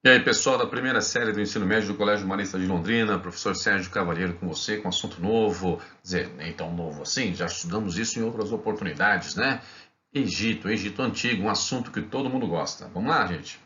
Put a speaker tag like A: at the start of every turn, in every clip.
A: E aí, pessoal da primeira série do ensino médio do Colégio Marista de Londrina, professor Sérgio Cavalheiro com você, com assunto novo, quer dizer, nem tão novo assim, já estudamos isso em outras oportunidades, né? Egito Antigo, um assunto que todo mundo gosta. Vamos lá, gente?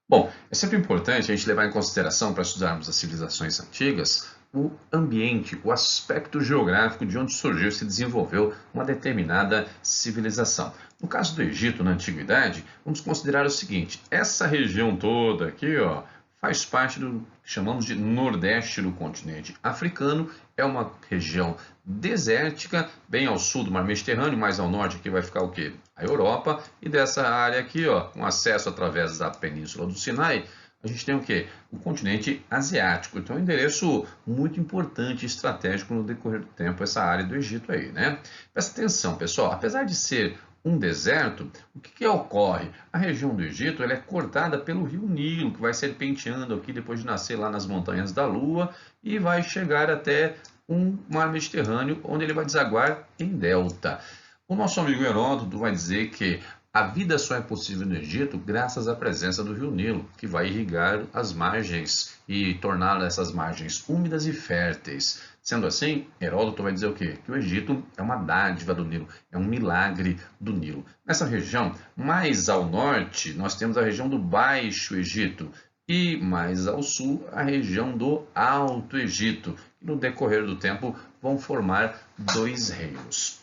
A: Bom, é sempre importante a gente levar em consideração, para estudarmos as civilizações antigas, o ambiente, o aspecto geográfico de onde surgiu e se desenvolveu uma determinada civilização. No caso do Egito, na Antiguidade, vamos considerar o seguinte: essa região toda aqui, ó, faz parte do que chamamos de Nordeste do continente africano. É uma região desértica, bem ao sul do Mar Mediterrâneo, mais ao norte aqui vai ficar o quê? A Europa. E dessa área aqui, ó, com acesso através da Península do Sinai, a gente tem o quê? O continente asiático. Então, é um endereço muito importante e estratégico no decorrer do tempo, essa área do Egito aí, né? Presta atenção, pessoal. Apesar de ser um deserto, o que ocorre? A região do Egito ela é cortada pelo rio Nilo, que vai serpenteando aqui depois de nascer lá nas montanhas da Lua e vai chegar até um mar Mediterrâneo, onde ele vai desaguar em delta. O nosso amigo Heródoto vai dizer que a vida só é possível no Egito graças à presença do rio Nilo, que vai irrigar as margens e tornar essas margens úmidas e férteis. Sendo assim, Heródoto vai dizer o quê? Que o Egito é uma dádiva do Nilo, é um milagre do Nilo. Nessa região, mais ao norte, nós temos a região do Baixo Egito e mais ao sul, a região do Alto Egito, que no decorrer do tempo vão formar dois reinos.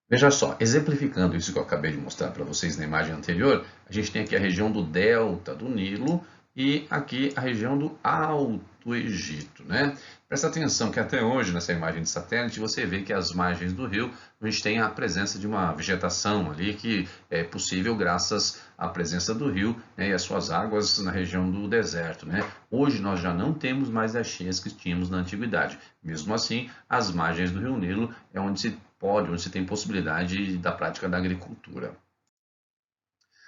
A: Veja só, exemplificando isso que eu acabei de mostrar para vocês na imagem anterior, a gente tem aqui a região do delta do Nilo e aqui a região do Alto Egito, né? Presta atenção que até hoje, nessa imagem de satélite, você vê que as margens do rio, a gente tem a presença de uma vegetação ali que é possível graças à presença do rio, né, e as suas águas na região do deserto, né? Hoje nós já não temos mais as cheias que tínhamos na antiguidade. Mesmo assim, as margens do rio Nilo é onde se tem possibilidade da prática da agricultura.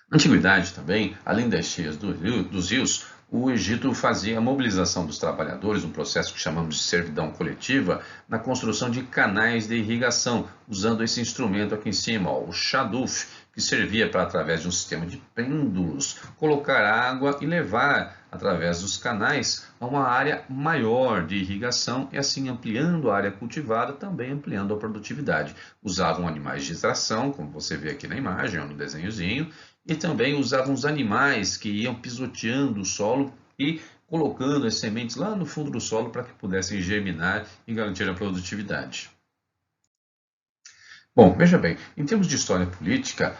A: Na antiguidade também, além das cheias dos rios, o Egito fazia a mobilização dos trabalhadores, um processo que chamamos de servidão coletiva, na construção de canais de irrigação, usando esse instrumento aqui em cima, ó, o Shaduf, que servia para, através de um sistema de pêndulos, colocar água e levar, através dos canais, a uma área maior de irrigação e assim ampliando a área cultivada, também ampliando a produtividade. Usavam animais de tração, como você vê aqui na imagem, ou no desenhozinho, e também usavam os animais que iam pisoteando o solo e colocando as sementes lá no fundo do solo para que pudessem germinar e garantir a produtividade. Bom, veja bem, em termos de história política,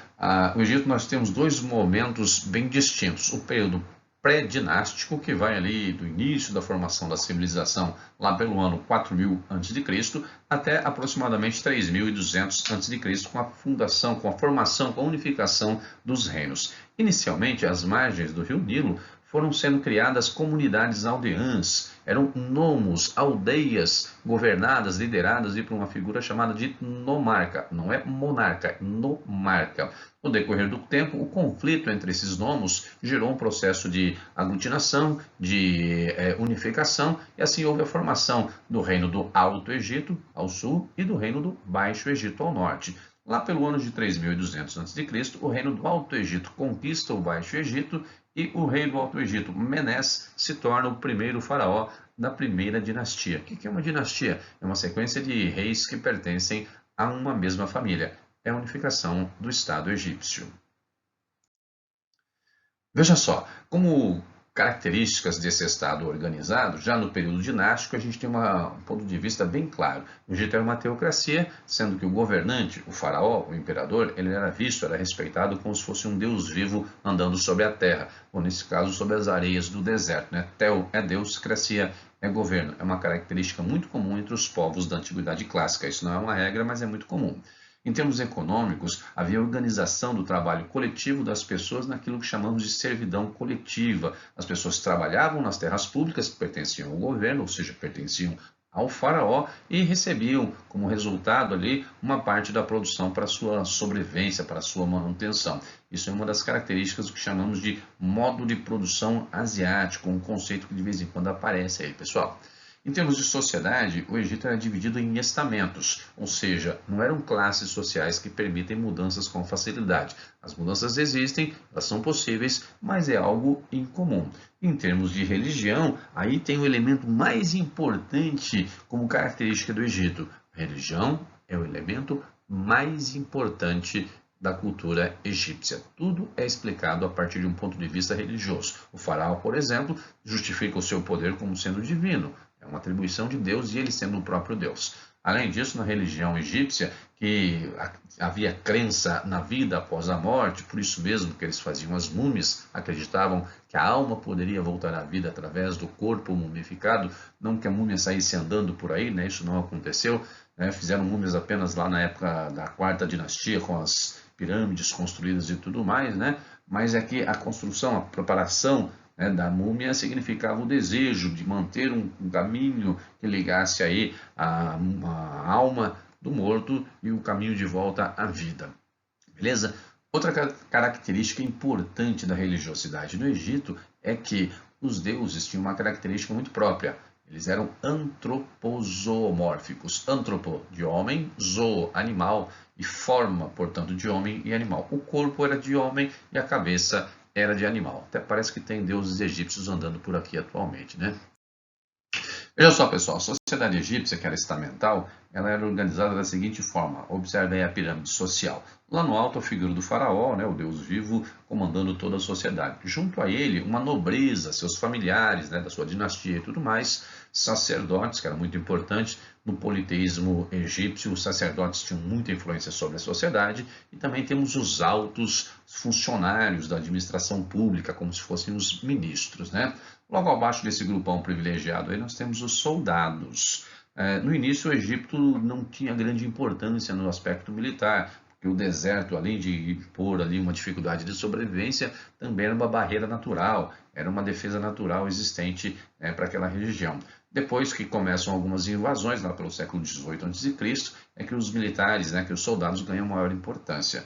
A: no Egito nós temos dois momentos bem distintos. O período pré-dinástico, que vai ali do início da formação da civilização, lá pelo ano 4000 a.C., até aproximadamente 3200 a.C., com a fundação, com a formação, com a unificação dos reinos. Inicialmente, as margens do rio Nilo foram sendo criadas comunidades aldeãs, eram nomos, aldeias governadas, lideradas por uma figura chamada de nomarca, não é monarca, é nomarca. No decorrer do tempo, o conflito entre esses nomos gerou um processo de aglutinação, de unificação, e assim houve a formação do reino do Alto Egito, ao sul, e do reino do Baixo Egito, ao norte. Lá pelo ano de 3200 a.C., o reino do Alto Egito conquista o Baixo Egito e o rei do Alto Egito, Menes, se torna o primeiro faraó da primeira dinastia. O que é uma dinastia? É uma sequência de reis que pertencem a uma mesma família. É a unificação do Estado egípcio. Veja só, como características desse Estado organizado, já no período dinástico, a gente tem um ponto de vista bem claro. O Egito era uma teocracia, sendo que o governante, o faraó, o imperador, ele era visto, era respeitado como se fosse um deus vivo andando sobre a terra, ou nesse caso, sobre as areias do deserto, né? Teo é Deus, cracia é governo. É uma característica muito comum entre os povos da Antiguidade Clássica. Isso não é uma regra, mas é muito comum. Em termos econômicos, havia organização do trabalho coletivo das pessoas naquilo que chamamos de servidão coletiva. As pessoas trabalhavam nas terras públicas que pertenciam ao governo, ou seja, pertenciam ao faraó, e recebiam como resultado ali uma parte da produção para a sua sobrevivência, para a sua manutenção. Isso é uma das características do que chamamos de modo de produção asiático, um conceito que de vez em quando aparece aí, pessoal. Em termos de sociedade, o Egito era dividido em estamentos, ou seja, não eram classes sociais que permitem mudanças com facilidade. As mudanças existem, elas são possíveis, mas é algo incomum. Em termos de religião, aí tem o elemento mais importante como característica do Egito. A religião é o elemento mais importante da cultura egípcia. Tudo é explicado a partir de um ponto de vista religioso. O faraó, por exemplo, justifica o seu poder como sendo divino. É uma atribuição de Deus e ele sendo o próprio Deus. Além disso, na religião egípcia, que havia crença na vida após a morte, por isso mesmo que eles faziam as múmias, acreditavam que a alma poderia voltar à vida através do corpo mumificado, não que a múmia saísse andando por aí, né? Isso não aconteceu, né? Fizeram múmias apenas lá na época da quarta dinastia, com as pirâmides construídas e tudo mais, né? Mas é que a construção, a preparação, né, da múmia significava o desejo de manter um caminho que ligasse aí a alma do morto e o caminho de volta à vida. Beleza? Outra característica importante da religiosidade no Egito é que os deuses tinham uma característica muito própria. Eles eram antropozoomórficos. Antropo, de homem, zoo, animal, e forma, portanto, de homem e animal. O corpo era de homem e a cabeça era de animal. Até parece que tem deuses egípcios andando por aqui atualmente, né? Veja só, pessoal, a sociedade egípcia, que era estamental, ela era organizada da seguinte forma. Observe aí a pirâmide social. Lá no alto, a figura do faraó, né, o deus vivo, comandando toda a sociedade. Junto a ele, uma nobreza, seus familiares, né, da sua dinastia e tudo mais, sacerdotes, que era muito importante. No politeísmo egípcio, os sacerdotes tinham muita influência sobre a sociedade. E também temos os altos funcionários da administração pública, como se fossem os ministros, né? Logo abaixo desse grupão privilegiado aí nós temos os soldados. No início o Egito não tinha grande importância no aspecto militar, porque o deserto, além de impor ali uma dificuldade de sobrevivência, também era uma barreira natural, era uma defesa natural existente para aquela região. Depois que começam algumas invasões, lá pelo século XVIII a.C., é que os militares, que os soldados ganham maior importância.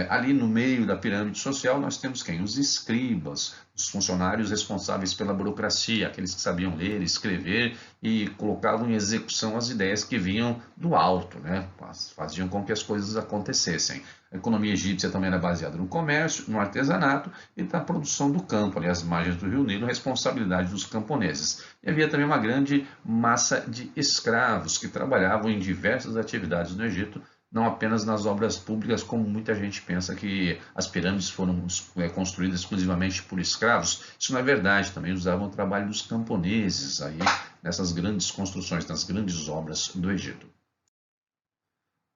A: Ali no meio da pirâmide social nós temos quem? Os escribas, os funcionários responsáveis pela burocracia, aqueles que sabiam ler, escrever e colocavam em execução as ideias que vinham do alto, né? Faziam com que as coisas acontecessem. A economia egípcia também era baseada no comércio, no artesanato e na produção do campo, ali às margens do Rio Nilo, responsabilidade dos camponeses. E havia também uma grande massa de escravos que trabalhavam em diversas atividades no Egito, não apenas nas obras públicas, como muita gente pensa que as pirâmides foram construídas exclusivamente por escravos. Isso não é verdade, também usavam o trabalho dos camponeses aí nessas grandes construções, nas grandes obras do Egito.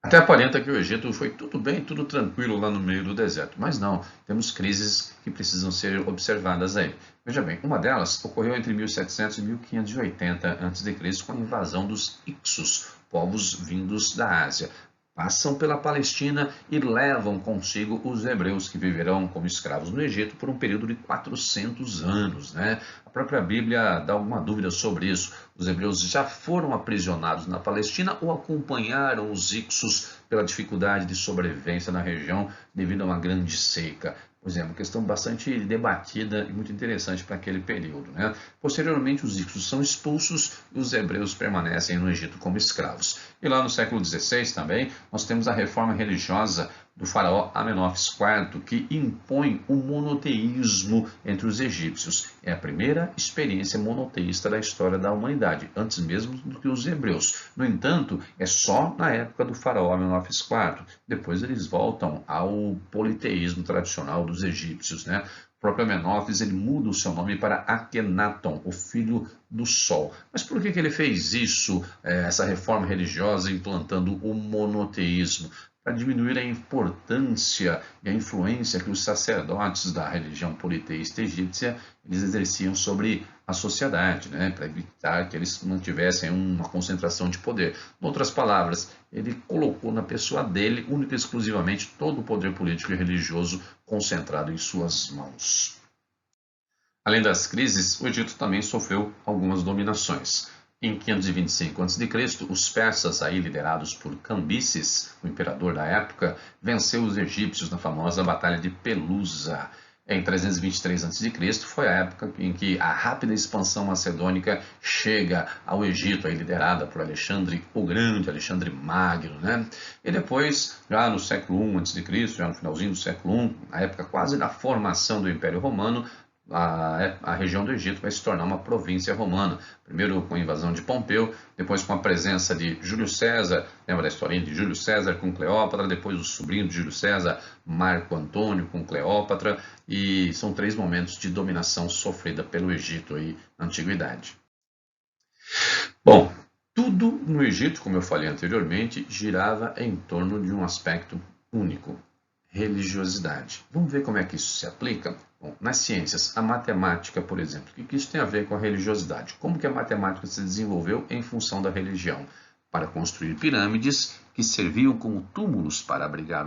A: Até aparenta que o Egito foi tudo bem, tudo tranquilo lá no meio do deserto, mas não, temos crises que precisam ser observadas aí. Veja bem, uma delas ocorreu entre 1700 e 1580 a.C., com a invasão dos Ixos, povos vindos da Ásia. Passam pela Palestina e levam consigo os hebreus que viverão como escravos no Egito por um período de 400 anos, né? A própria Bíblia dá alguma dúvida sobre isso. Os hebreus já foram aprisionados na Palestina ou acompanharam os Ixos pela dificuldade de sobrevivência na região devido a uma grande seca? Pois é, uma questão bastante debatida e muito interessante para aquele período, né? Posteriormente, os Ixos são expulsos e os hebreus permanecem no Egito como escravos. E lá no século XVI também, nós temos a reforma religiosa do faraó Amenófis IV, que impõe o monoteísmo entre os egípcios. É a primeira experiência monoteísta da história da humanidade, antes mesmo do que os hebreus. No entanto, é só na época do faraó Amenófis IV. Depois eles voltam ao politeísmo tradicional dos egípcios, né? O próprio Amenófis ele muda o seu nome para Akhenaton, o filho do sol. Mas por que ele fez isso, essa reforma religiosa, implantando o monoteísmo? Para diminuir a importância e a influência que os sacerdotes da religião politeísta egípcia eles exerciam sobre a sociedade, né? Para evitar que eles mantivessem uma concentração de poder. Em outras palavras, ele colocou na pessoa dele, única e exclusivamente, todo o poder político e religioso concentrado em suas mãos. Além das crises, o Egito também sofreu algumas dominações. Em 525 a.C., os persas, aí liderados por Cambises, o imperador da época, venceu os egípcios na famosa Batalha de Pelusa. Em 323 a.C., foi a época em que a rápida expansão macedônica chega ao Egito, aí liderada por Alexandre o Grande, Alexandre Magno, né? E depois, já no século I a.C., já no finalzinho do século I, na época quase da formação do Império Romano, a região do Egito vai se tornar uma província romana. Primeiro com a invasão de Pompeu, depois com a presença de Júlio César, lembra da historinha de Júlio César com Cleópatra, depois o sobrinho de Júlio César, Marco Antônio com Cleópatra, e são 3 momentos de dominação sofrida pelo Egito aí na Antiguidade. Bom, tudo no Egito, como eu falei anteriormente, girava em torno de um aspecto único: religiosidade. Vamos ver como é que isso se aplica? Bom, nas ciências, a matemática, por exemplo, o que isso tem a ver com a religiosidade? Como que a matemática se desenvolveu em função da religião? Para construir pirâmides que serviam como túmulos para abrigar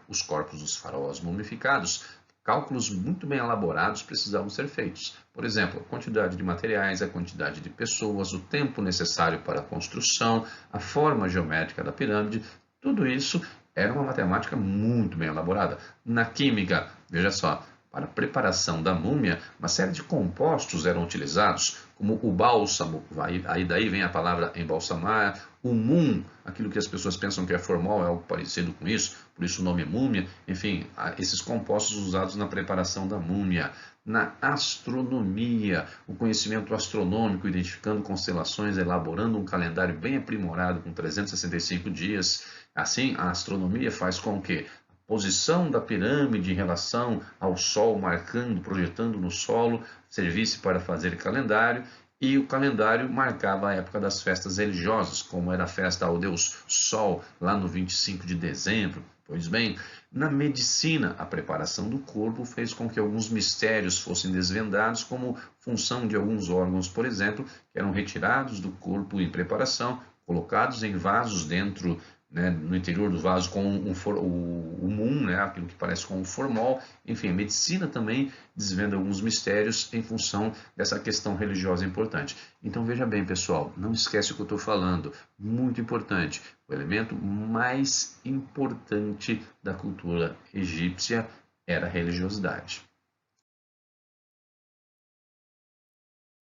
A: os corpos dos faraós mumificados, cálculos muito bem elaborados precisavam ser feitos. Por exemplo, a quantidade de materiais, a quantidade de pessoas, o tempo necessário para a construção, a forma geométrica da pirâmide, tudo isso era uma matemática muito bem elaborada. Na química, veja só, para a preparação da múmia, uma série de compostos eram utilizados, como o bálsamo, aí daí vem a palavra embalsamar, o mum, aquilo que as pessoas pensam que é formol, é algo parecido com isso, por isso o nome múmia, enfim, esses compostos usados na preparação da múmia. Na astronomia, o conhecimento astronômico, identificando constelações, elaborando um calendário bem aprimorado com 365 dias. Assim, a astronomia faz com que posição da pirâmide em relação ao Sol, marcando, projetando no solo, servisse para fazer calendário, e o calendário marcava a época das festas religiosas, como era a festa ao deus Sol, lá no 25 de dezembro. Pois bem, na medicina, a preparação do corpo fez com que alguns mistérios fossem desvendados, como função de alguns órgãos, por exemplo, que eram retirados do corpo em preparação, colocados em vasos dentro, né, no interior do vaso com o mum, né, aquilo que parece com um formol. Enfim, a medicina também desvenda alguns mistérios em função dessa questão religiosa importante. Então veja bem, pessoal, não esquece o que eu estou falando, muito importante. O elemento mais importante da cultura egípcia era a religiosidade.